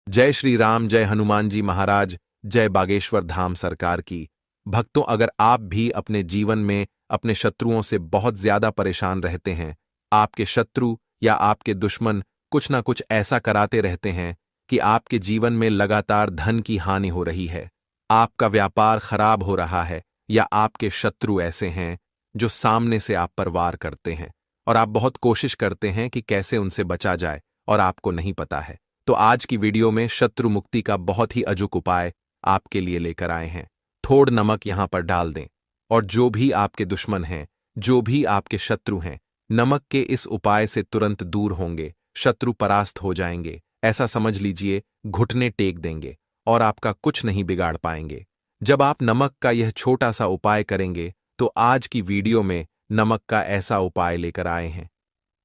जय श्री राम, जय हनुमान जी महाराज, जय बागेश्वर धाम सरकार की। भक्तों, अगर आप भी अपने जीवन में अपने शत्रुओं से बहुत ज्यादा परेशान रहते हैं, आपके शत्रु या आपके दुश्मन कुछ ना कुछ ऐसा कराते रहते हैं कि आपके जीवन में लगातार धन की हानि हो रही है, आपका व्यापार खराब हो रहा है, या आपके शत्रु ऐसे हैं जो सामने से आप पर वार करते हैं और आप बहुत कोशिश करते हैं कि कैसे उनसे बचा जाए और आपको नहीं पता है, तो आज की वीडियो में शत्रु मुक्ति का बहुत ही अचूक उपाय आपके लिए लेकर आए हैं। थोड़ नमक यहां पर डाल दें और जो भी आपके दुश्मन हैं, जो भी आपके शत्रु हैं, नमक के इस उपाय से तुरंत दूर होंगे, शत्रु परास्त हो जाएंगे, ऐसा समझ लीजिए, घुटने टेक देंगे और आपका कुछ नहीं बिगाड़ पाएंगे। जब आप नमक का यह छोटा सा उपाय करेंगे तो आज की वीडियो में नमक का ऐसा उपाय लेकर आए हैं।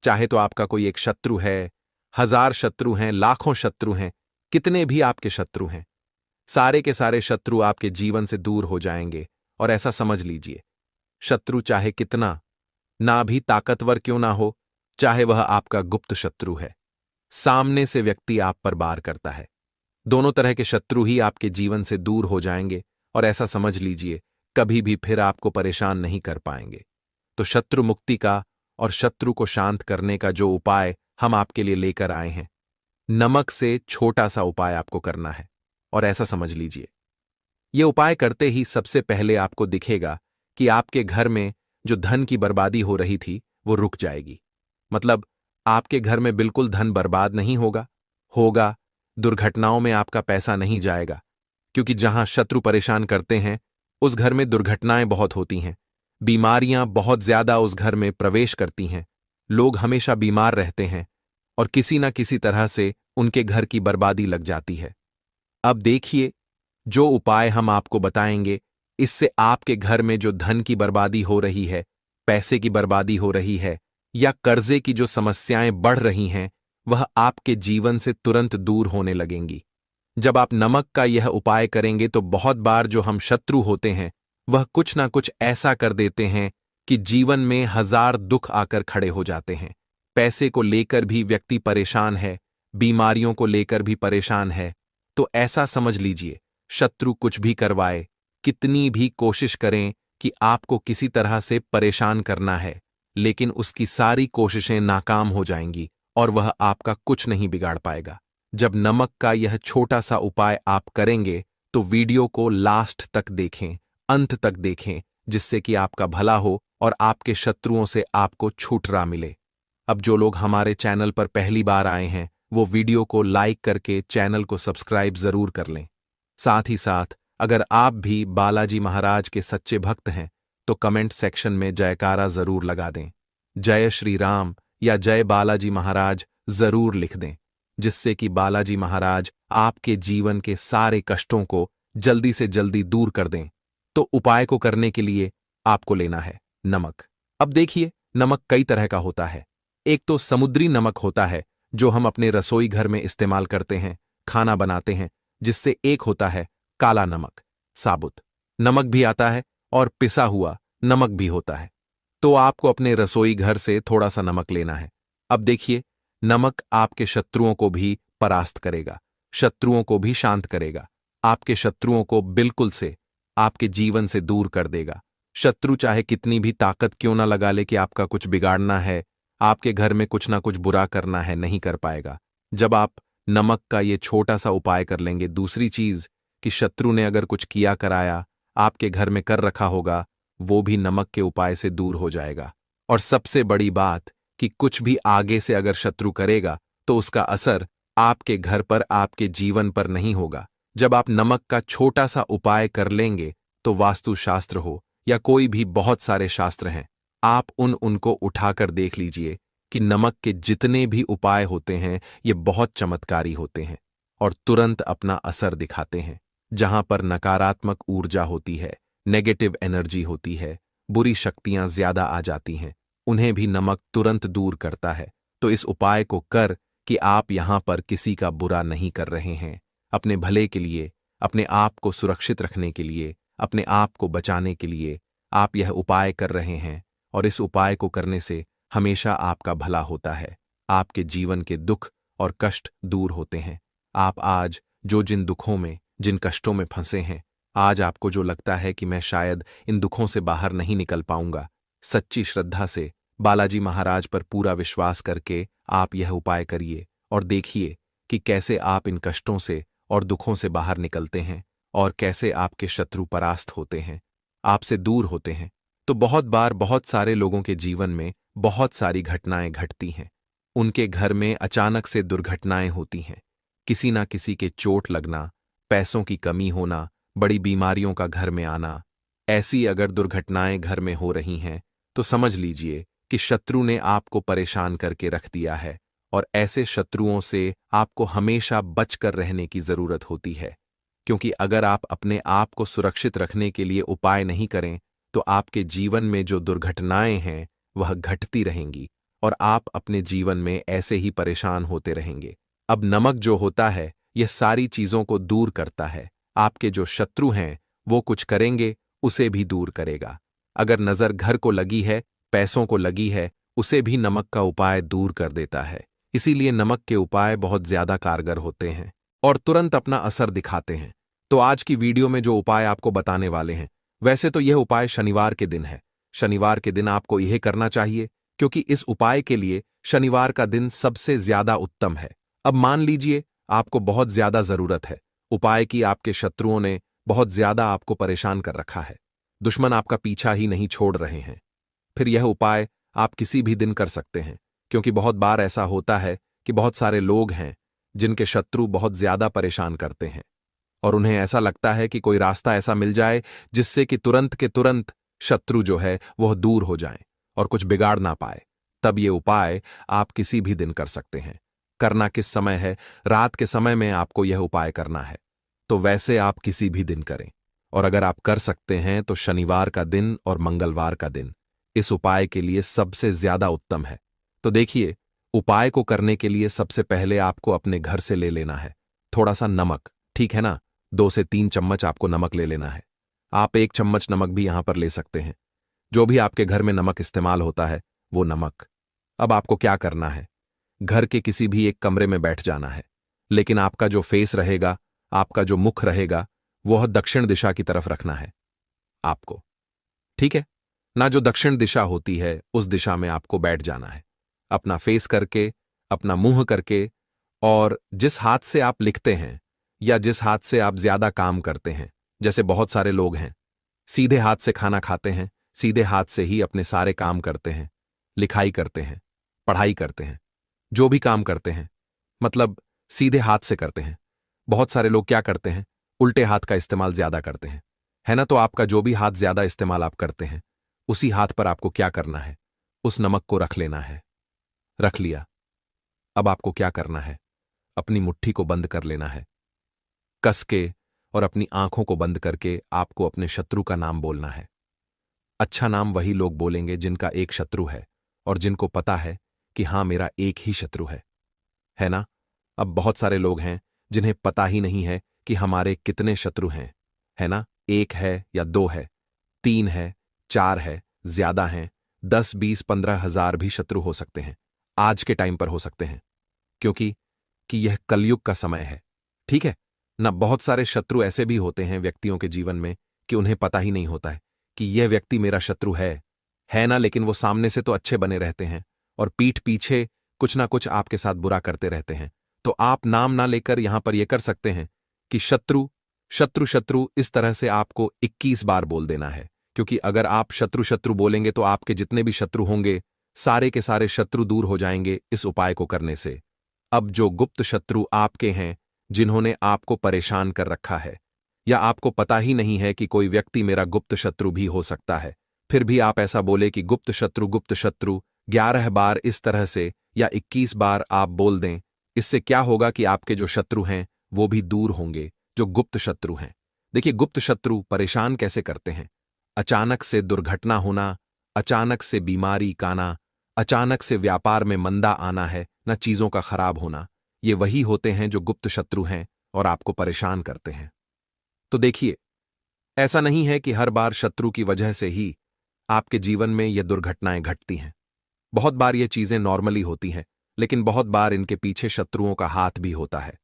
चाहे तो आपका कोई एक शत्रु है, 1000 शत्रु हैं, लाखों शत्रु हैं, कितने भी आपके शत्रु हैं, सारे के सारे शत्रु आपके जीवन से दूर हो जाएंगे। और ऐसा समझ लीजिए, शत्रु चाहे कितना ना भी ताकतवर क्यों ना हो, चाहे वह आपका गुप्त शत्रु है, सामने से व्यक्ति आप पर वार करता है, दोनों तरह के शत्रु ही आपके जीवन से दूर हो जाएंगे और ऐसा समझ लीजिए, कभी भी फिर आपको परेशान नहीं कर पाएंगे। तो शत्रु मुक्ति का और शत्रु को शांत करने का जो उपाय हम आपके लिए लेकर आए हैं, नमक से छोटा सा उपाय आपको करना है। और ऐसा समझ लीजिए, यह उपाय करते ही सबसे पहले आपको दिखेगा कि आपके घर में जो धन की बर्बादी हो रही थी वो रुक जाएगी। मतलब आपके घर में बिल्कुल धन बर्बाद नहीं होगा, दुर्घटनाओं में आपका पैसा नहीं जाएगा, क्योंकि जहां शत्रु परेशान करते हैं उस घर में दुर्घटनाएं बहुत होती हैं, बीमारियां बहुत ज्यादा उस घर में प्रवेश करती हैं, लोग हमेशा बीमार रहते हैं और किसी न किसी तरह से उनके घर की बर्बादी लग जाती है। अब देखिए, जो उपाय हम आपको बताएंगे, इससे आपके घर में जो धन की बर्बादी हो रही है, पैसे की बर्बादी हो रही है, या कर्जे की जो समस्याएं बढ़ रही हैं, वह आपके जीवन से तुरंत दूर होने लगेंगी। जब आप नमक का यह उपाय करेंगे तो बहुत बार जो हम शत्रु होते हैं वह कुछ ना कुछ ऐसा कर देते हैं कि जीवन में 1000 दुख आकर खड़े हो जाते हैं। पैसे को लेकर भी व्यक्ति परेशान है, बीमारियों को लेकर भी परेशान है। तो ऐसा समझ लीजिए, शत्रु कुछ भी करवाए, कितनी भी कोशिश करें कि आपको किसी तरह से परेशान करना है, लेकिन उसकी सारी कोशिशें नाकाम हो जाएंगी और वह आपका कुछ नहीं बिगाड़ पाएगा। जब नमक का यह छोटा सा उपाय आप करेंगे तो वीडियो को लास्ट तक देखें, अंत तक देखें, जिससे कि आपका भला हो और आपके शत्रुओं से आपको छुटकारा मिले। अब जो लोग हमारे चैनल पर पहली बार आए हैं वो वीडियो को लाइक करके चैनल को सब्सक्राइब जरूर कर लें। साथ ही साथ अगर आप भी बालाजी महाराज के सच्चे भक्त हैं तो कमेंट सेक्शन में जयकारा जरूर लगा दें, जय श्री राम या जय बालाजी महाराज जरूर लिख दें, जिससे कि बालाजी महाराज आपके जीवन के सारे कष्टों को जल्दी से जल्दी दूर कर दें। तो उपाय को करने के लिए आपको लेना है नमक। अब देखिए, नमक कई तरह का होता है। एक तो समुद्री नमक होता है जो हम अपने रसोई घर में इस्तेमाल करते हैं, खाना बनाते हैं, जिससे एक होता है काला नमक, साबुत नमक भी आता है और पिसा हुआ नमक भी होता है। तो आपको अपने रसोई घर से थोड़ा सा नमक लेना है। अब देखिए, नमक आपके शत्रुओं को भी परास्त करेगा, शत्रुओं को भी शांत करेगा, आपके शत्रुओं को बिल्कुल से आपके जीवन से दूर कर देगा। शत्रु चाहे कितनी भी ताकत क्यों ना लगा ले कि आपका कुछ बिगाड़ना है, आपके घर में कुछ ना कुछ बुरा करना है, नहीं कर पाएगा। जब आप नमक का ये छोटा सा उपाय कर लेंगे। दूसरी चीज कि शत्रु ने अगर कुछ किया कराया आपके घर में कर रखा होगा, वो भी नमक के उपाय से दूर हो जाएगा। और सबसे बड़ी बात कि कुछ भी आगे से अगर शत्रु करेगा तो उसका असर आपके घर पर, आपके जीवन पर नहीं होगा। जब आप नमक का छोटा सा उपाय कर लेंगे तो वास्तुशास्त्र हो या कोई भी बहुत सारे शास्त्र हैं, आप उनको उठाकर देख लीजिए कि नमक के जितने भी उपाय होते हैं ये बहुत चमत्कारी होते हैं और तुरंत अपना असर दिखाते हैं। जहां पर नकारात्मक ऊर्जा होती है, नेगेटिव एनर्जी होती है, बुरी शक्तियां ज्यादा आ जाती हैं, उन्हें भी नमक तुरंत दूर करता है। तो इस उपाय को कर कि आप यहां पर किसी का बुरा नहीं कर रहे हैं, अपने भले के लिए, अपने आप को सुरक्षित रखने के लिए, अपने आप को बचाने के लिए आप यह उपाय कर रहे हैं। और इस उपाय को करने से हमेशा आपका भला होता है, आपके जीवन के दुख और कष्ट दूर होते हैं, आप आज जो जिन दुखों में, जिन कष्टों में फंसे हैं, आज आपको जो लगता है कि मैं शायद इन दुखों से बाहर नहीं निकल पाऊंगा, सच्ची श्रद्धा से बालाजी महाराज पर पूरा विश्वास करके आप यह उपाय करिए और देखिए कि कैसे आप इन कष्टों से और दुखों से बाहर निकलते हैं और कैसे आपके शत्रु परास्त होते हैं, आपसे दूर होते हैं। तो बहुत बार बहुत सारे लोगों के जीवन में बहुत सारी घटनाएं घटती हैं। उनके घर में अचानक से दुर्घटनाएं होती हैं। किसी ना किसी के चोट लगना, पैसों की कमी होना, बड़ी बीमारियों का घर में आना। ऐसी अगर दुर्घटनाएं घर में हो रही हैं तो समझ लीजिए कि शत्रु ने आपको परेशान करके रख दिया है और ऐसे शत्रुओं से आपको हमेशा बचकर रहने की जरूरत होती है। क्योंकि अगर आप अपने आप को सुरक्षित रखने के लिए उपाय नहीं करें तो आपके जीवन में जो दुर्घटनाएं हैं वह घटती रहेंगी और आप अपने जीवन में ऐसे ही परेशान होते रहेंगे। अब नमक जो होता है यह सारी चीजों को दूर करता है। आपके जो शत्रु हैं वो कुछ करेंगे, उसे भी दूर करेगा। अगर नजर घर को लगी है, पैसों को लगी है, उसे भी नमक का उपाय दूर कर देता है। इसीलिए नमक के उपाय बहुत ज्यादा कारगर होते हैं और तुरंत अपना असर दिखाते हैं। तो आज की वीडियो में जो उपाय आपको बताने वाले हैं, वैसे तो यह उपाय शनिवार के दिन है। शनिवार के दिन आपको यह करना चाहिए क्योंकि इस उपाय के लिए शनिवार का दिन सबसे ज्यादा उत्तम है। अब मान लीजिए आपको बहुत ज्यादा जरूरत है उपाय की, आपके शत्रुओं ने बहुत ज्यादा आपको परेशान कर रखा है, दुश्मन आपका पीछा ही नहीं छोड़ रहे हैं। फिर यह उपाय आप किसी भी दिन कर सकते हैं क्योंकि बहुत बार ऐसा होता है कि बहुत सारे लोग हैं जिनके शत्रु बहुत ज्यादा परेशान करते हैं और उन्हें ऐसा लगता है कि कोई रास्ता ऐसा मिल जाए जिससे कि तुरंत के तुरंत शत्रु जो है वह दूर हो जाए और कुछ बिगाड़ ना पाए। तब ये उपाय आप किसी भी दिन कर सकते हैं। करना किस समय है? रात के समय में आपको यह उपाय करना है। तो वैसे आप किसी भी दिन करें और अगर आप कर सकते हैं तो शनिवार का दिन और मंगलवार का दिन इस उपाय के लिए सबसे ज्यादा उत्तम है। तो देखिए, उपाय को करने के लिए सबसे पहले आपको अपने घर से ले लेना है थोड़ा सा नमक, ठीक है ना? 2 से 3 चम्मच आपको नमक ले लेना है। आप 1 चम्मच नमक भी यहां पर ले सकते हैं। जो भी आपके घर में नमक इस्तेमाल होता है वो नमक। अब आपको क्या करना है? घर के किसी भी एक कमरे में बैठ जाना है, लेकिन आपका जो फेस रहेगा, आपका जो मुख रहेगा, वह दक्षिण दिशा की तरफ रखना है आपको, ठीक है ना? जो दक्षिण दिशा होती है उस दिशा में आपको बैठ जाना है, अपना फेस करके, अपना मुंह करके। और जिस हाथ से आप लिखते हैं या जिस हाथ से आप ज्यादा काम करते हैं, जैसे बहुत सारे लोग हैं सीधे हाथ से खाना खाते हैं, सीधे हाथ से ही अपने सारे काम करते हैं, लिखाई करते हैं, पढ़ाई करते हैं, जो भी काम करते हैं मतलब सीधे हाथ से करते हैं। बहुत सारे लोग क्या करते हैं, उल्टे हाथ का इस्तेमाल ज्यादा करते हैं, है ना? तो आपका जो भी हाथ ज्यादा इस्तेमाल आप करते हैं उसी हाथ पर आपको क्या करना है? उस नमक को रख लेना है। रख लिया। अब आपको क्या करना है? अपनी मुट्ठी को बंद कर लेना है कस के और अपनी आंखों को बंद करके आपको अपने शत्रु का नाम बोलना है। अच्छा नाम वही लोग बोलेंगे जिनका एक शत्रु है और जिनको पता है कि हां मेरा एक ही शत्रु है ना? अब बहुत सारे लोग हैं जिन्हें पता ही नहीं है कि हमारे कितने शत्रु हैं, है ना? 1 है या 2 है, 3 है, 4 है, ज्यादा हैं, 10, 20, 15 हजार भी शत्रु हो सकते हैं। आज के टाइम पर हो सकते हैं क्योंकि यह कलयुग का समय है, ठीक है ना? बहुत सारे शत्रु ऐसे भी होते हैं व्यक्तियों के जीवन में कि उन्हें पता ही नहीं होता है कि यह व्यक्ति मेरा शत्रु है ना? लेकिन वो सामने से तो अच्छे बने रहते हैं और पीठ पीछे कुछ ना कुछ आपके साथ बुरा करते रहते हैं। तो आप नाम ना लेकर यहां पर यह कर सकते हैं कि शत्रु शत्रु शत्रु इस तरह से आपको 21 बार बोल देना है, क्योंकि अगर आप शत्रु शत्रु बोलेंगे तो आपके जितने भी शत्रु होंगे सारे के सारे शत्रु दूर हो जाएंगे इस उपाय को करने से। अब जो गुप्त शत्रु आपके हैं, जिन्होंने आपको परेशान कर रखा है या आपको पता ही नहीं है कि कोई व्यक्ति मेरा गुप्त शत्रु भी हो सकता है, फिर भी आप ऐसा बोले कि गुप्त शत्रु 11 बार इस तरह से या 21 बार आप बोल दें। इससे क्या होगा कि आपके जो शत्रु हैं वो भी दूर होंगे, जो गुप्त शत्रु हैं। देखिए, गुप्त शत्रु परेशान कैसे करते हैं? अचानक से दुर्घटना होना, अचानक से बीमारी का आना, अचानक से व्यापार में मंदा आना है ना, चीजों का खराब होना, ये वही होते हैं जो गुप्त शत्रु हैं और आपको परेशान करते हैं। तो देखिए, ऐसा नहीं है कि हर बार शत्रु की वजह से ही आपके जीवन में ये दुर्घटनाएं घटती हैं। बहुत बार ये चीजें नॉर्मली होती हैं, लेकिन बहुत बार इनके पीछे शत्रुओं का हाथ भी होता है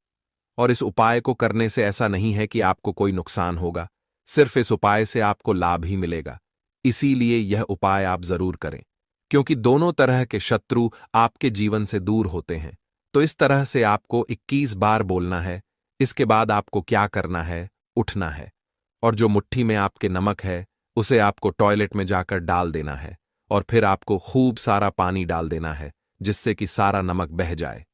और इस उपाय को करने से ऐसा नहीं है कि आपको कोई नुकसान होगा, सिर्फ इस उपाय से आपको लाभ ही मिलेगा। इसीलिए यह उपाय आप जरूर करें, क्योंकि दोनों तरह के शत्रु आपके जीवन से दूर होते हैं। तो इस तरह से आपको 21 बार बोलना है। इसके बाद आपको क्या करना है, उठना है, और जो मुट्ठी में आपके नमक है उसे आपको टॉयलेट में जाकर डाल देना है, और फिर आपको खूब सारा पानी डाल देना है, जिससे कि सारा नमक बह जाए।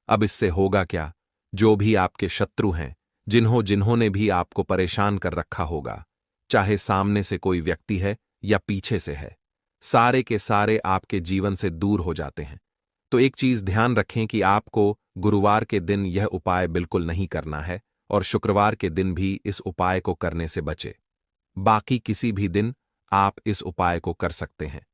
अब इससे होगा क्या, जो भी आपके शत्रु हैं, जिन्होंने भी आपको परेशान कर रखा होगा, चाहे सामने से कोई व्यक्ति है या पीछे से है, सारे के सारे आपके जीवन से दूर हो जाते हैं। तो एक चीज ध्यान रखें कि आपको गुरुवार के दिन यह उपाय बिल्कुल नहीं करना है, और शुक्रवार के दिन भी इस उपाय को करने से बचे। बाकी किसी भी दिन आप इस उपाय को कर सकते हैं।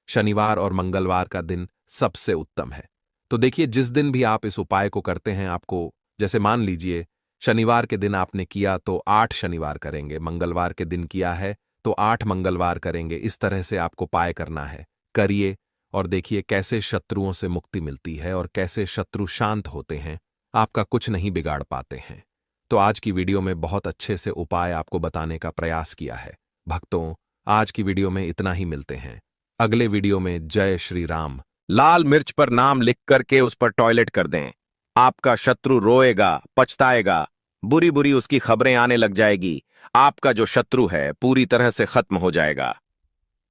शनिवार और मंगलवार का दिन सबसे उत्तम है। तो देखिए, जिस दिन भी आप इस उपाय को करते हैं, आपको जैसे मान लीजिए शनिवार के दिन आपने किया तो 8 शनिवार करेंगे, मंगलवार के दिन किया है तो 8 मंगलवार करेंगे। इस तरह से आपको उपाय करना है। करिए और देखिए कैसे शत्रुओं से मुक्ति मिलती है और कैसे शत्रु शांत होते हैं, आपका कुछ नहीं बिगाड़ पाते हैं। तो आज की वीडियो में बहुत अच्छे से उपाय आपको बताने का प्रयास किया है। भक्तों, आज की वीडियो में इतना ही। मिलते हैं अगले वीडियो में। जय श्री राम। लाल मिर्च पर नाम लिख करके उस पर टॉयलेट कर दें। आपका शत्रु रोएगा, पछताएगा, बुरी बुरी उसकी खबरें आने लग जाएगी। आपका जो शत्रु है पूरी तरह से खत्म हो जाएगा,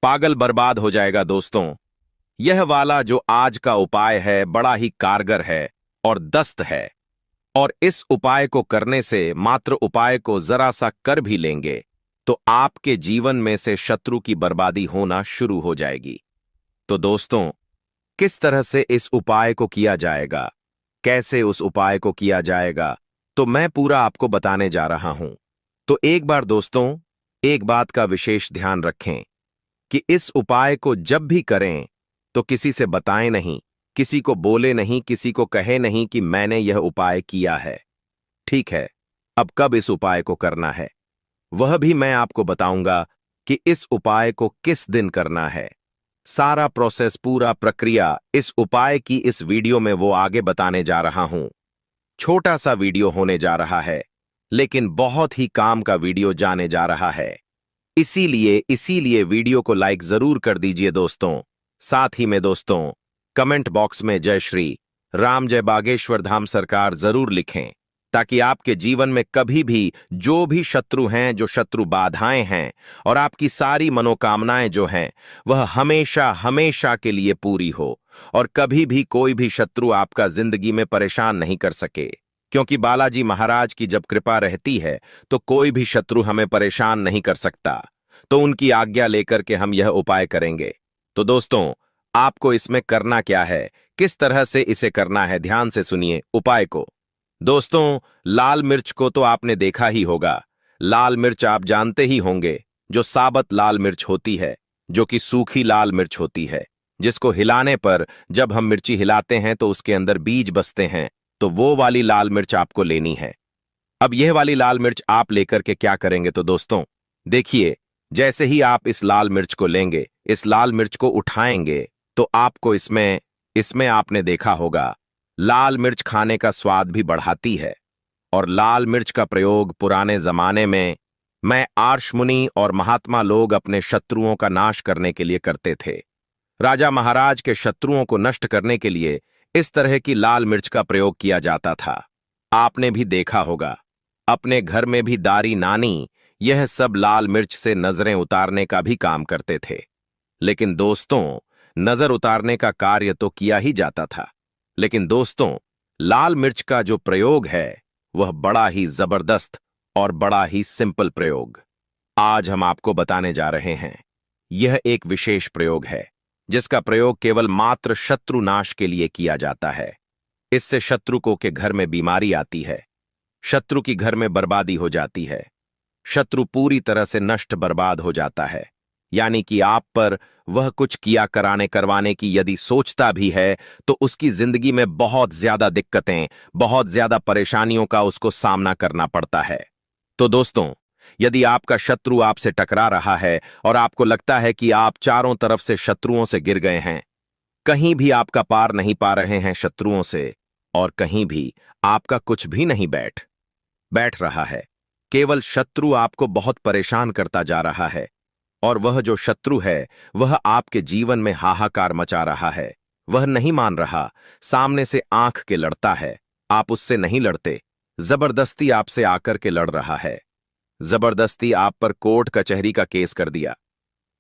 पागल बर्बाद हो जाएगा। दोस्तों, यह वाला जो आज का उपाय है बड़ा ही कारगर है और दस्त है, और इस उपाय को करने से, मात्र उपाय को जरा सा कर भी लेंगे तो आपके जीवन में से शत्रु की बर्बादी होना शुरू हो जाएगी। तो दोस्तों, किस तरह से इस उपाय को किया जाएगा, कैसे उस उपाय को किया जाएगा, तो मैं पूरा आपको बताने जा रहा हूं। तो एक बार दोस्तों, एक बात का विशेष ध्यान रखें कि इस उपाय को जब भी करें तो किसी से बताएं नहीं, किसी को बोले नहीं, किसी को कहे नहीं कि मैंने यह उपाय किया है। ठीक है, अब कब इस उपाय को करना है वह भी मैं आपको बताऊंगा कि इस उपाय को किस दिन करना है। सारा प्रोसेस, पूरा प्रक्रिया इस उपाय की इस वीडियो में वो आगे बताने जा रहा हूं। छोटा सा वीडियो होने जा रहा है, लेकिन बहुत ही काम का वीडियो जाने जा रहा है। इसीलिए वीडियो को लाइक जरूर कर दीजिए दोस्तों। साथ ही में दोस्तों, कमेंट बॉक्स में जय श्री राम, जय बागेश्वर धाम सरकार जरूर लिखें, ताकि आपके जीवन में कभी भी जो भी शत्रु हैं, जो शत्रु बाधाएं हैं, और आपकी सारी मनोकामनाएं जो हैं, वह हमेशा हमेशा के लिए पूरी हो, और कभी भी कोई भी शत्रु आपका जिंदगी में परेशान नहीं कर सके। क्योंकि बालाजी महाराज की जब कृपा रहती है तो कोई भी शत्रु हमें परेशान नहीं कर सकता। तो उनकी आज्ञा लेकर के हम यह उपाय करेंगे। तो दोस्तों, आपको इसमें करना क्या है, किस तरह से इसे करना है, ध्यान से सुनिए उपाय को। दोस्तों, लाल मिर्च को तो आपने देखा ही होगा। लाल मिर्च आप जानते ही होंगे, जो साबत लाल मिर्च होती है, जो कि सूखी लाल मिर्च होती है, जिसको हिलाने पर, जब हम मिर्ची हिलाते हैं तो उसके अंदर बीज बसते हैं। तो वो वाली लाल मिर्च आपको लेनी है। अब यह वाली लाल मिर्च आप लेकर के क्या करेंगे, तो दोस्तों देखिए, जैसे ही आप इस लाल मिर्च को लेंगे, इस लाल मिर्च को उठाएंगे, तो आपको इसमें आपने देखा होगा, लाल मिर्च खाने का स्वाद भी बढ़ाती है। और लाल मिर्च का प्रयोग पुराने जमाने में आर्ष मुनि और महात्मा लोग अपने शत्रुओं का नाश करने के लिए करते थे। राजा महाराज के शत्रुओं को नष्ट करने के लिए इस तरह की लाल मिर्च का प्रयोग किया जाता था। आपने भी देखा होगा, अपने घर में भी दारी नानी यह सब लाल मिर्च से नजरें उतारने का भी काम करते थे। लेकिन दोस्तों, नजर उतारने का कार्य तो किया ही जाता था, लेकिन दोस्तों, लाल मिर्च का जो प्रयोग है वह बड़ा ही जबरदस्त और बड़ा ही सिंपल प्रयोग आज हम आपको बताने जा रहे हैं। यह एक विशेष प्रयोग है, जिसका प्रयोग केवल मात्र शत्रु नाश के लिए किया जाता है। इससे शत्रु को के घर में बीमारी आती है, शत्रु की घर में बर्बादी हो जाती है, शत्रु पूरी तरह से नष्ट बर्बाद हो जाता है। यानी कि आप पर वह कुछ किया कराने करवाने की यदि सोचता भी है तो उसकी जिंदगी में बहुत ज्यादा दिक्कतें, बहुत ज्यादा परेशानियों का उसको सामना करना पड़ता है। तो दोस्तों, यदि आपका शत्रु आपसे टकरा रहा है और आपको लगता है कि आप चारों तरफ से शत्रुओं से गिर गए हैं, कहीं भी आपका पार नहीं पा रहे हैं शत्रुओं से, और कहीं भी आपका कुछ भी नहीं बैठ रहा है। केवल शत्रु आपको बहुत परेशान करता जा रहा है, और वह जो शत्रु है वह आपके जीवन में हाहाकार मचा रहा है। वह नहीं मान रहा, सामने से आंख के लड़ता है, आप उससे नहीं लड़ते, जबरदस्ती आपसे आकर के लड़ रहा है। जबरदस्ती आप पर कोर्ट कचहरी का केस कर दिया,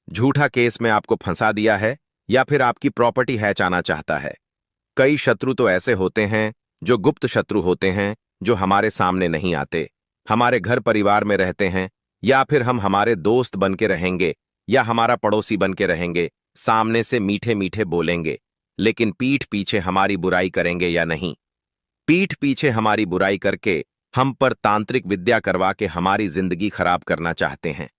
झूठा केस में आपको फंसा दिया है, या फिर आपकी प्रॉपर्टी हैचाना चाहता है। कई शत्रु तो ऐसे होते हैं जो गुप्त शत्रु होते हैं, जो हमारे सामने नहीं आते, हमारे घर परिवार में रहते हैं, या फिर हम हमारे दोस्त बन के रहेंगे या हमारा पड़ोसी बन के रहेंगे, सामने से मीठे मीठे बोलेंगे, लेकिन पीठ पीछे हमारी बुराई करेंगे या नहीं। पीठ पीछे हमारी बुराई करके हम पर तांत्रिक विद्या करवा के हमारी जिंदगी खराब करना चाहते हैं।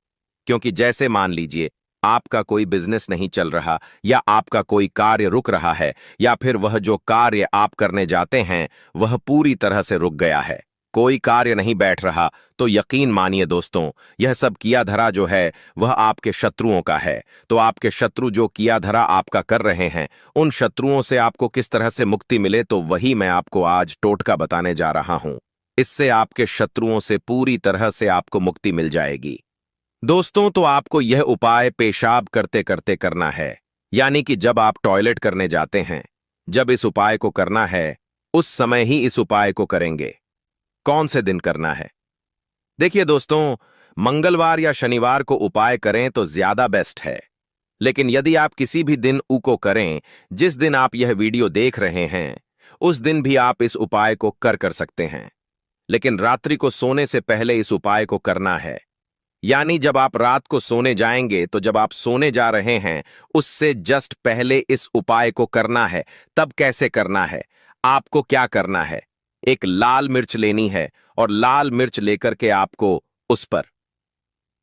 क्योंकि जैसे मान लीजिए आपका कोई बिजनेस नहीं चल रहा, या आपका कोई कार्य रुक रहा है, या फिर वह जो कार्य आप करने जाते हैं वह पूरी तरह से रुक गया है, कोई कार्य नहीं बैठ रहा, तो यकीन मानिए दोस्तों, यह सब किया धरा जो है वह आपके शत्रुओं का है। तो आपके शत्रु जो किया धरा आपका कर रहे हैं, उन शत्रुओं से आपको किस तरह से मुक्ति मिले, तो वही मैं आपको आज टोटका बताने जा रहा हूं। इससे आपके शत्रुओं से पूरी तरह से आपको मुक्ति मिल जाएगी। दोस्तों, तो आपको यह उपाय पेशाब करते करते करना है, यानी कि जब आप टॉयलेट करने जाते हैं, जब इस उपाय को करना है उस समय ही इस उपाय को करेंगे। कौन से दिन करना है? देखिए दोस्तों, मंगलवार या शनिवार को उपाय करें तो ज्यादा बेस्ट है, लेकिन यदि आप किसी भी दिन को करें, जिस दिन आप यह वीडियो देख रहे हैं उस दिन भी आप इस उपाय को कर सकते हैं, लेकिन रात्रि को सोने से पहले इस उपाय को करना है। यानी जब आप रात को सोने जाएंगे, तो जब आप सोने जा रहे हैं उससे जस्ट पहले इस उपाय को करना है। तब कैसे करना है? आपको क्या करना है, एक लाल मिर्च लेनी है, और लाल मिर्च लेकर के आपको उस पर,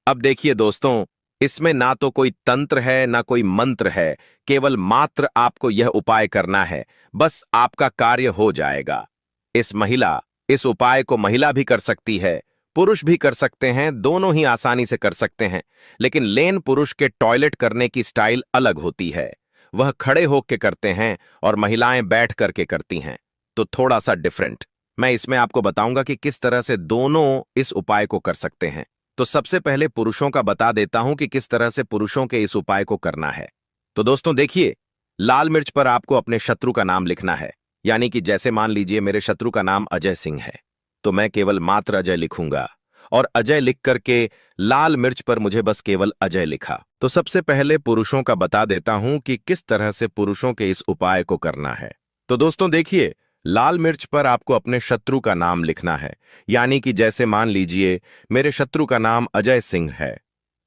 अब देखिए दोस्तों, इसमें ना तो कोई तंत्र है ना कोई मंत्र है, केवल मात्र आपको यह उपाय करना है, बस आपका कार्य हो जाएगा। इस उपाय को महिला भी कर सकती है, पुरुष भी कर सकते हैं, दोनों ही आसानी से कर सकते हैं, लेकिन लेन पुरुष के टॉयलेट करने की स्टाइल अलग होती है। वह खड़े होकर करते हैं और महिलाएं बैठ करके करती हैं, तो थोड़ा सा डिफरेंट। मैं इसमें आपको बताऊंगा कि किस तरह से दोनों इस उपाय को कर सकते हैं। तो सबसे पहले पुरुषों का बता देता हूं कि किस तरह से पुरुषों के इस उपाय को करना है। तो दोस्तों देखिए, लाल मिर्च पर आपको अपने शत्रु का नाम लिखना है, यानी कि जैसे मान लीजिए मेरे शत्रु का नाम अजय सिंह है, तो मैं केवल मात्र अजय लिखूंगा, और अजय लिख करके लाल मिर्च पर मुझे बस केवल अजय लिखा। तो सबसे पहले पुरुषों का बता देता हूं कि किस तरह से पुरुषों के इस उपाय को करना है। तो दोस्तों देखिए, लाल मिर्च पर आपको अपने शत्रु का नाम लिखना है, यानी कि जैसे मान लीजिए मेरे शत्रु का नाम अजय सिंह है,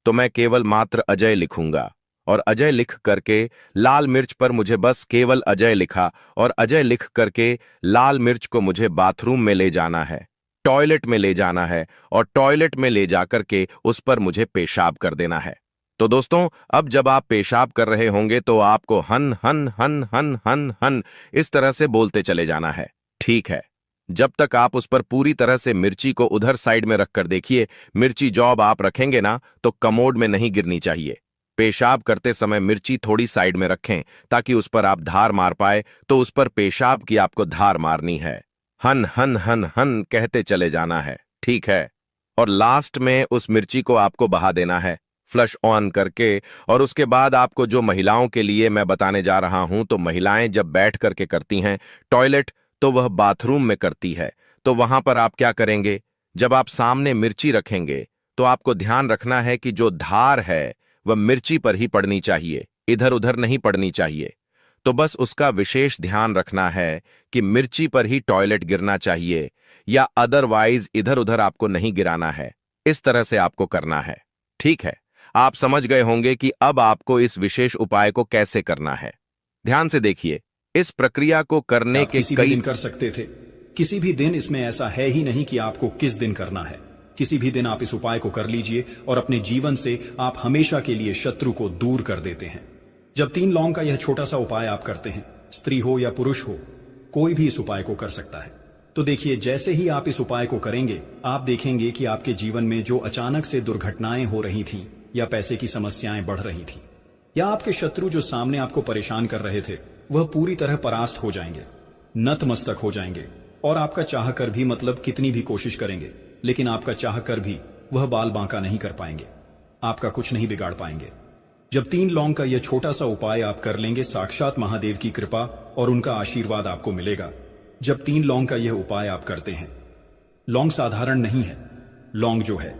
तो मैं केवल मात्र अजय लिखूंगा, और अजय लिख करके लाल मिर्च पर मुझे बस केवल अजय लिखा, और अजय लिख करके लाल मिर्च को मुझे बाथरूम में ले जाना है, टॉयलेट में ले जाना है, और टॉयलेट में ले जाकर के उस पर मुझे पेशाब कर देना है। तो दोस्तों, अब जब आप पेशाब कर रहे होंगे तो आपको हन हन हन हन हन हन इस तरह से बोलते चले जाना है, ठीक है? जब तक आप उस पर पूरी तरह से मिर्ची को उधर साइड में रखकर देखिए, मिर्ची जॉब आप रखेंगे ना तो कमोड में नहीं गिरनी चाहिए। पेशाब करते समय मिर्ची थोड़ी साइड में रखें ताकि उस पर आप धार मार पाए, तो उस पर पेशाब की आपको धार मारनी है, हन हन हन हन कहते चले जाना है, ठीक है? और लास्ट में उस मिर्ची को आपको बहा देना है फ्लश ऑन करके। और उसके बाद आपको जो महिलाओं के लिए मैं बताने जा रहा हूं, तो महिलाएं जब बैठ करके करती हैं टॉयलेट, तो वह बाथरूम में करती है, तो वहां पर आप क्या करेंगे, जब आप सामने मिर्ची रखेंगे तो आपको ध्यान रखना है कि जो धार है वह मिर्ची पर ही पड़नी चाहिए, इधर उधर नहीं पड़नी चाहिए। तो बस उसका विशेष ध्यान रखना है कि मिर्ची पर ही टॉयलेट गिरना चाहिए, या अदरवाइज इधर उधर आपको नहीं गिराना है। इस तरह से आपको करना है, ठीक है? आप समझ गए होंगे कि अब आपको इस विशेष उपाय को कैसे करना है। ध्यान से देखिए, इस प्रक्रिया को करने के कई दिन कर सकते थे, किसी भी दिन इसमें ऐसा है ही नहीं कि आपको किस दिन करना है। किसी भी दिन आप इस उपाय को कर लीजिए और अपने जीवन से आप हमेशा के लिए शत्रु को दूर कर देते हैं। जब 3 लौंग का यह छोटा सा उपाय आप करते हैं, स्त्री हो या पुरुष हो, कोई भी इस उपाय को कर सकता है। तो देखिए, जैसे ही आप इस उपाय को करेंगे, आप देखेंगे कि आपके जीवन में जो अचानक से दुर्घटनाएं हो रही थीं, या पैसे की समस्याएं बढ़ रही थीं, या आपके शत्रु जो सामने आपको परेशान कर रहे थे, वह पूरी तरह परास्त हो जाएंगे। नतमस्तक हो जाएंगे और आपका चाह कर भी, मतलब कितनी भी कोशिश करेंगे, लेकिन आपका चाह कर भी वह बाल बांका नहीं कर पाएंगे, आपका कुछ नहीं बिगाड़ पाएंगे। जब 3 लौंग का यह छोटा सा उपाय आप कर लेंगे, साक्षात महादेव की कृपा और उनका आशीर्वाद आपको मिलेगा। जब 3 लौंग का यह उपाय आप करते हैं, लौंग साधारण नहीं है, लौंग जो है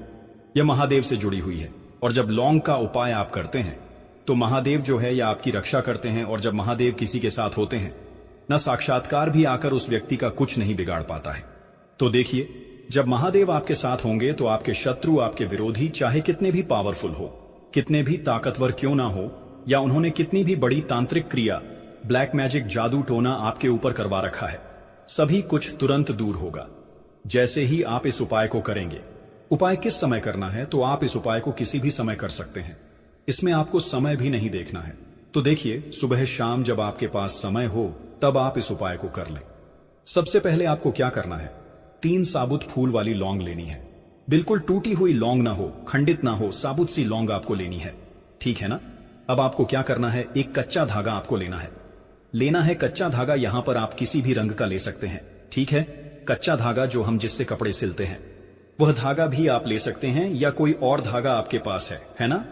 यह महादेव से जुड़ी हुई है। और जब लौंग का उपाय आप करते हैं तो महादेव जो है यह आपकी रक्षा करते हैं। और जब महादेव किसी के साथ होते हैं, न साक्षात्कार भी आकर उस व्यक्ति का कुछ नहीं बिगाड़ पाता है। तो देखिए, जब महादेव आपके साथ होंगे तो आपके शत्रु, आपके विरोधी, चाहे कितने भी पावरफुल हो, कितने भी ताकतवर क्यों ना हो, या उन्होंने कितनी भी बड़ी तांत्रिक क्रिया, ब्लैक मैजिक, जादू टोना आपके ऊपर करवा रखा है, सभी कुछ तुरंत दूर होगा जैसे ही आप इस उपाय को करेंगे। उपाय किस समय करना है? तो आप इस उपाय को किसी भी समय कर सकते हैं, इसमें आपको समय भी नहीं देखना है। तो देखिए, सुबह शाम जब आपके पास समय हो तब आप इस उपाय को कर लें। सबसे पहले आपको क्या करना है, 3 साबुत फूल वाली लौंग लेनी है। बिल्कुल टूटी हुई लौंग ना हो, खंडित ना हो, साबुत सी लौंग आपको लेनी है, ठीक है ना। अब आपको क्या करना है, एक कच्चा धागा आपको लेना है कच्चा धागा। यहां पर आप किसी भी रंग का ले सकते हैं, ठीक है। कच्चा धागा जो हम जिससे कपड़े सिलते हैं, वह धागा भी आप ले सकते हैं, या कोई और धागा आपके पास है ना,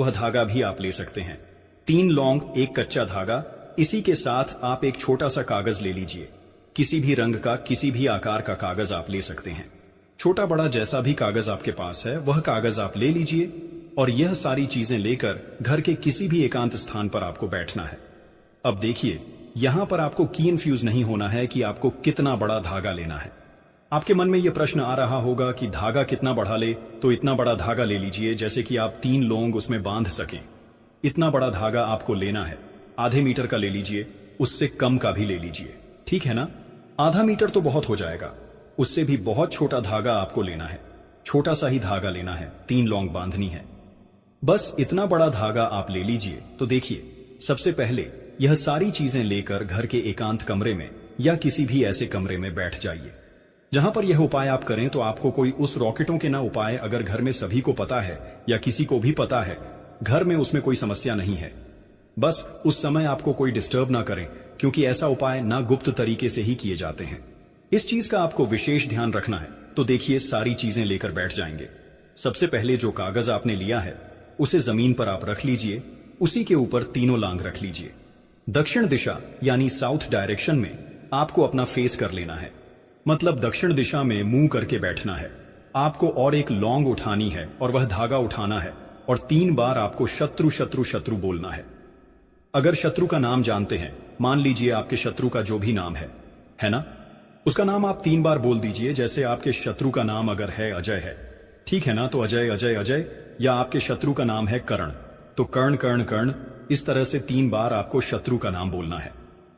वह धागा भी आप ले सकते हैं। 3 लौंग, एक कच्चा धागा, इसी के साथ आप एक छोटा सा कागज ले लीजिए, किसी भी रंग का, किसी भी आकार का कागज आप ले सकते हैं। छोटा बड़ा जैसा भी कागज आपके पास है वह कागज आप ले लीजिए, और यह सारी चीजें लेकर घर के किसी भी एकांत स्थान पर आपको बैठना है। अब देखिए, यहां पर आपको कंफ्यूज नहीं होना है कि आपको कितना बड़ा धागा लेना है। आपके मन में यह प्रश्न आ रहा होगा कि धागा कितना बड़ा ले, तो इतना बड़ा धागा ले लीजिए जैसे कि आप 3 लौंग उसमें बांध सकें। इतना बड़ा धागा आपको लेना है, आधे मीटर का ले लीजिए, उससे कम का भी ले लीजिए, ठीक है ना। आधा मीटर तो बहुत हो जाएगा, उससे भी बहुत छोटा धागा आपको लेना है, छोटा सा ही धागा लेना है, 3 लौंग बांधनी है, बस इतना बड़ा धागा आप ले लीजिए। तो देखिए, सबसे पहले यह सारी चीजें लेकर घर के एकांत कमरे में या किसी भी ऐसे कमरे में बैठ जाइए जहां पर यह उपाय आप करें। तो आपको कोई उस रॉकेटों के ना उपाय अगर घर में सभी को पता है या किसी को भी पता है, घर में उसमें कोई समस्या नहीं है, बस उस समय आपको कोई डिस्टर्ब ना करें, क्योंकि ऐसा उपाय ना गुप्त तरीके से ही किए जाते हैं। इस चीज का आपको विशेष ध्यान रखना है। तो देखिए, सारी चीजें लेकर बैठ जाएंगे। सबसे पहले जो कागज आपने लिया है उसे जमीन पर आप रख लीजिए, उसी के ऊपर 3 लांग रख लीजिए। दक्षिण दिशा यानी साउथ डायरेक्शन में आपको अपना फेस कर लेना है, मतलब दक्षिण दिशा में मुंह करके बैठना है। आपको और एक लौंग उठानी है और वह धागा उठाना है, और 3 बार आपको शत्रु शत्रु शत्रु बोलना है। अगर शत्रु का नाम जानते हैं, मान लीजिए आपके शत्रु का जो भी नाम है ना, उसका नाम आप 3 बार बोल दीजिए। जैसे आपके शत्रु का नाम अगर है अजय है, ठीक है ना, तो अजय अजय अजय, या आपके शत्रु का नाम है कर्ण, तो कर्ण कर्ण कर्ण, इस तरह से 3 बार आपको शत्रु का नाम बोलना है।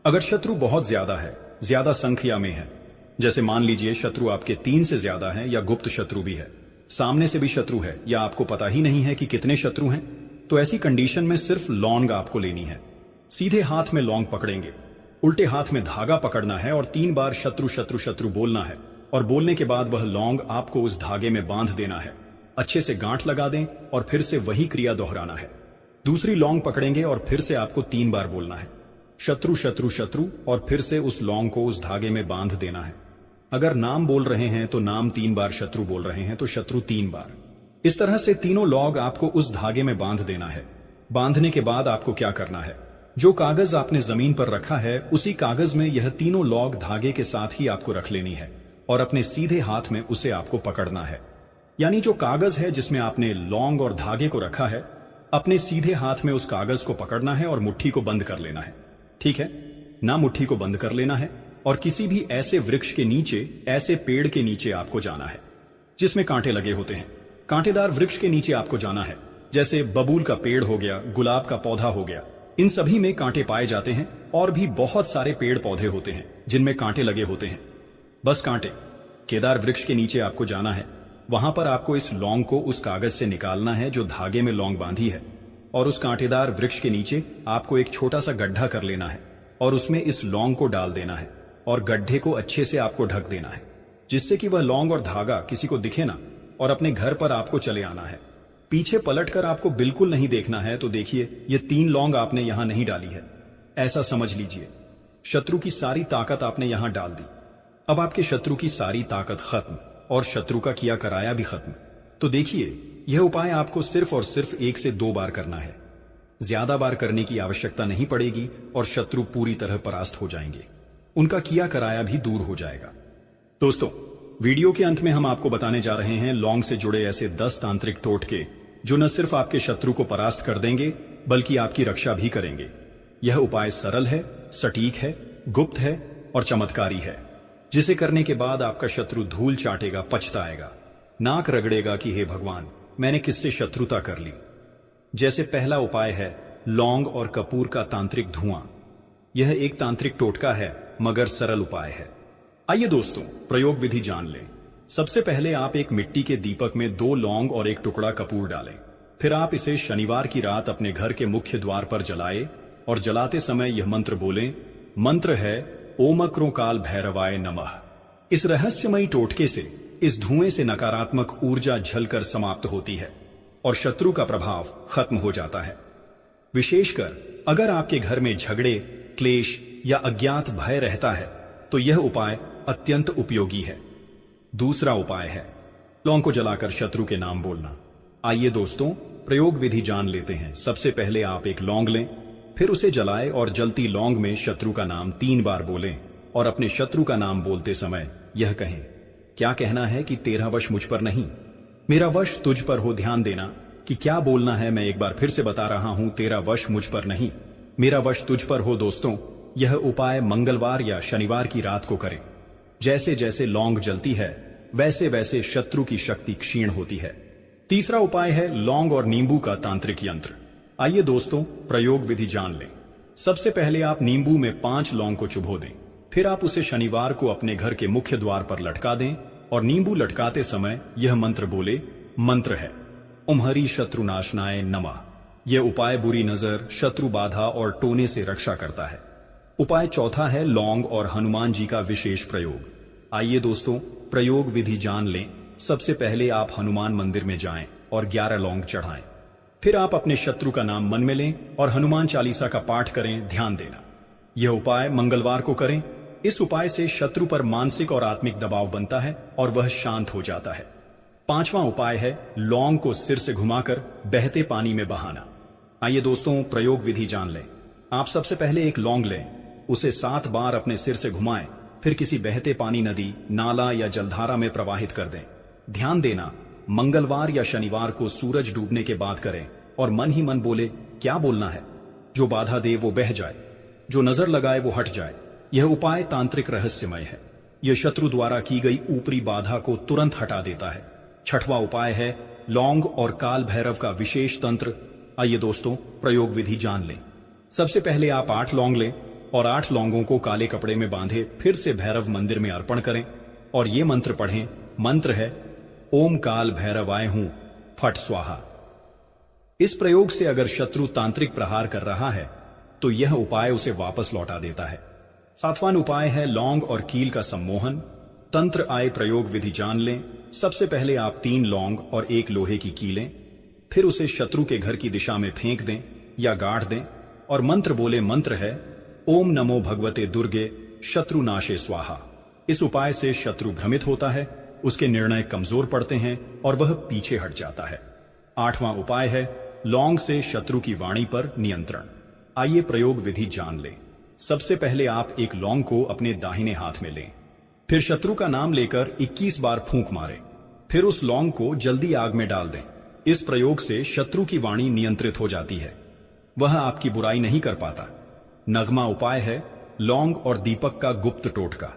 अगर शत्रु बहुत ज्यादा है, ज्यादा संख्या में है, जैसे मान लीजिए शत्रु आपके 3 से ज्यादा है, या गुप्त शत्रु भी है, सामने से भी शत्रु है, या आपको पता ही नहीं है कि कितने शत्रु हैं, तो ऐसी कंडीशन में सिर्फ लौंग आपको लेनी है। सीधे हाथ में लौंग पकड़ेंगे, उल्टे हाथ में धागा पकड़ना है और 3 बार शत्रु शत्रु शत्रु बोलना है, और बोलने के बाद वह लौंग आपको उस धागे में बांध देना है। अच्छे से गांठ लगा दें और फिर से वही क्रिया दोहराना है। दूसरी लौंग पकड़ेंगे और फिर से आपको 3 बार बोलना है, शत्रु शत्रु शत्रु, और फिर से उस लौंग को उस धागे में बांध देना है। अगर नाम बोल रहे हैं तो नाम 3 बार, शत्रु बोल रहे हैं तो शत्रु 3 बार। इस तरह से 3 लौंग आपको उस धागे में बांध देना है। बांधने के बाद आपको क्या करना है, जो कागज आपने जमीन पर रखा है उसी कागज में यह 3 लौंग धागे के साथ ही आपको रख लेनी है, और अपने सीधे हाथ में उसे आपको पकड़ना है। यानी जो कागज है जिसमें आपने लौंग और धागे को रखा है, अपने सीधे हाथ में उस कागज को पकड़ना है और मुट्ठी को बंद कर लेना है, ठीक है ना। मुट्ठी को बंद कर लेना है और किसी भी ऐसे वृक्ष के नीचे, ऐसे पेड़ के नीचे आपको जाना है जिसमें कांटे लगे होते हैं। कांटेदार वृक्ष के नीचे आपको जाना है, जैसे बबूल का पेड़ हो गया, गुलाब का पौधा हो गया, इन सभी में कांटे पाए जाते हैं। और भी बहुत सारे पेड़ पौधे होते हैं जिनमें कांटे लगे होते हैं। बस कांटे केदार वृक्ष के नीचे आपको जाना है। वहां पर आपको इस लौंग को उस कागज से निकालना है जो धागे में लौंग बांधी है, और उस कांटेदार वृक्ष के नीचे आपको एक छोटा सा गड्ढा कर लेना है और उसमें इस लौंग को डाल देना है, और गड्ढे को अच्छे से आपको ढक देना है, जिससे कि वह लौंग और धागा किसी को दिखे ना। और अपने घर पर आपको चले आना है। पीछे पलटकर आपको बिल्कुल नहीं देखना है। तो देखिए, ये 3 लौंग आपने यहां नहीं डाली है, ऐसा समझ लीजिए। शत्रु की सारी ताकत आपने यहां डाल दी। अब आपके शत्रु की सारी ताकत खत्म और शत्रु का किया कराया भी खत्म। तो देखिए, यह उपाय आपको सिर्फ और सिर्फ 1 से 2 बार करना है। ज्यादा बार करने की आवश्यकता नहीं पड़ेगी और शत्रु पूरी तरह परास्त हो जाएंगे, उनका किया कराया भी दूर हो जाएगा। दोस्तों, वीडियो के अंत में हम आपको बताने जा रहे हैं लौंग से जुड़े ऐसे 10 तांत्रिक टोटके जो न सिर्फ आपके शत्रु को परास्त कर देंगे बल्कि आपकी रक्षा भी करेंगे। यह उपाय सरल है, सटीक है, गुप्त है और चमत्कारी है, जिसे करने के बाद आपका शत्रु धूल चाटेगा, पछताएगा, नाक रगड़ेगा कि हे भगवान, मैंने किससे शत्रुता कर ली। जैसे पहला उपाय है लौंग और कपूर का तांत्रिक धुआं। यह एक तांत्रिक टोटका है मगर सरल उपाय है। आइए दोस्तों, प्रयोग विधि जान लें। सबसे पहले आप एक मिट्टी के दीपक में 2 लौंग और 1 टुकड़ा कपूर डालें। फिर आप इसे शनिवार की रात अपने घर के मुख्य द्वार पर जलाएं और जलाते समय यह मंत्र बोलें। मंत्र है ओम काल भैरवाय नमः। इस रहस्यमयी टोटके से, इस धुएं से नकारात्मक ऊर्जा झलकर समाप्त होती है और शत्रु का प्रभाव खत्म हो जाता है। विशेषकर अगर आपके घर में झगड़े, क्लेश या अज्ञात भय रहता है तो यह उपाय अत्यंत उपयोगी है। दूसरा उपाय है लौंग को जलाकर शत्रु के नाम बोलना। आइए दोस्तों, प्रयोग विधि जान लेते हैं। सबसे पहले आप एक लौंग लें, फिर उसे जलाएं और जलती लौंग में शत्रु का नाम 3 बार बोलें और अपने शत्रु का नाम बोलते समय यह कहें। क्या कहना है कि तेरा वश मुझ पर नहीं, मेरा वश तुझ पर हो। ध्यान देना कि क्या बोलना है, मैं एक बार फिर से बता रहा हूं। तेरा वश मुझ पर नहीं, मेरा वश तुझ पर हो। दोस्तों, यह उपाय मंगलवार या शनिवार की रात को करें। जैसे जैसे लौंग जलती है वैसे वैसे शत्रु की शक्ति क्षीण होती है। तीसरा उपाय है लौंग और नींबू का तांत्रिक यंत्र। आइए दोस्तों, प्रयोग विधि जान लें। सबसे पहले आप नींबू में 5 लौंग को चुभो दें, फिर आप उसे शनिवार को अपने घर के मुख्य द्वार पर लटका दें और नींबू लटकाते समय यह मंत्र बोले। मंत्र है ओम हरि शत्रुनाशनाय नमः। यह उपाय बुरी नजर, शत्रु बाधा और टोने से रक्षा करता है। उपाय चौथा है लौंग और हनुमान जी का विशेष प्रयोग। आइए दोस्तों, प्रयोग विधि जान लें। सबसे पहले आप हनुमान मंदिर में जाएं और 11 लौंग चढ़ाएं। फिर आप अपने शत्रु का नाम मन में लें और हनुमान चालीसा का पाठ करें। ध्यान देना, यह उपाय मंगलवार को करें। इस उपाय से शत्रु पर मानसिक और आत्मिक दबाव बनता है और वह शांत हो जाता है। 5वां उपाय है लौंग को सिर से घुमाकर बहते पानी में बहाना। आइए दोस्तों, प्रयोग विधि जान लें। आप सबसे पहले एक लौंग लें, उसे 7 बार अपने सिर से घुमाएं, फिर किसी बहते पानी, नदी, नाला या जलधारा में प्रवाहित कर दें। ध्यान देना, मंगलवार या शनिवार को सूरज डूबने के बाद करें और मन ही मन बोले। क्या बोलना है? जो बाधा दे वो बह जाए, जो नजर लगाए वो हट जाए। यह उपाय तांत्रिक रहस्यमय है। यह शत्रु द्वारा की गई ऊपरी बाधा को तुरंत हटा देता है। 6वां उपाय है लौंग और काल भैरव का विशेष तंत्र। आइए दोस्तों, प्रयोग विधि जान लें। सबसे पहले आप 8 लौंग लें और 8 लौंगों को काले कपड़े में बांधे, फिर से भैरव मंदिर में अर्पण करें और ये मंत्र पढ़ें। मंत्र है ओम काल भैरवाय हूं फट स्वाहा। इस प्रयोग से अगर शत्रु तांत्रिक प्रहार कर रहा है तो यह उपाय उसे वापस लौटा देता है। 7वां उपाय है लौंग और कील का सम्मोहन तंत्र। आए प्रयोग विधि जान लें। सबसे पहले आप 3 लौंग और 1 लोहे की कीलें, फिर उसे शत्रु के घर की दिशा में फेंक दें या गाड़ दें और मंत्र बोले। मंत्र है ओम नमो भगवते दुर्गे शत्रुनाशे स्वाहा। इस उपाय से शत्रु भ्रमित होता है, उसके निर्णय कमजोर पड़ते हैं और वह पीछे हट जाता है। 8वां उपाय है लौंग से शत्रु की वाणी पर नियंत्रण। आइए प्रयोग विधि जान लें। सबसे पहले आप एक लौंग को अपने दाहिने हाथ में लें, फिर शत्रु का नाम लेकर 21 बार फूंक मारें, फिर उस लौंग को जल्दी आग में डाल दें। इस प्रयोग से शत्रु की वाणी नियंत्रित हो जाती है, वह आपकी बुराई नहीं कर पाता। 9वां उपाय है लौंग और दीपक का गुप्त टोटका।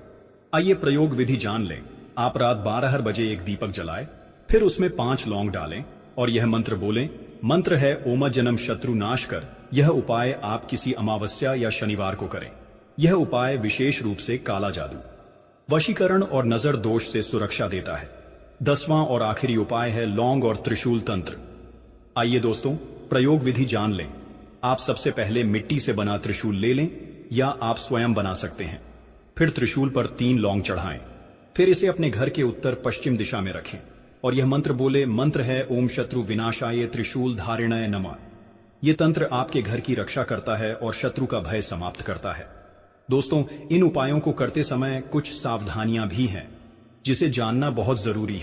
आइए प्रयोग विधि जान लें। आप रात 12 बजे एक दीपक जलाएं, फिर उसमें 5 लौंग डालें और यह मंत्र बोलें। मंत्र है ओम जन्म शत्रु नाश कर। यह उपाय आप किसी अमावस्या या शनिवार को करें। यह उपाय विशेष रूप से काला जादू, वशीकरण और नजर दोष से सुरक्षा देता है। 10वां और आखिरी उपाय है लौंग और त्रिशूल तंत्र। आइए दोस्तों, प्रयोग विधि जान लें। आप सबसे पहले मिट्टी से बना त्रिशूल ले लें या आप स्वयं बना सकते हैं। फिर त्रिशूल पर 3 लौंग चढ़ाएं, फिर इसे अपने घर के उत्तर पश्चिम दिशा में रखें और यह मंत्र बोले। मंत्र है ओम शत्रु विनाशाय त्रिशूल धारिणय नमः। यह तंत्र आपके घर की रक्षा करता है और शत्रु का भय समाप्त करता है। दोस्तों, इन उपायों को करते समय कुछ सावधानियां भी हैं जिसे जानना बहुत जरूरी है।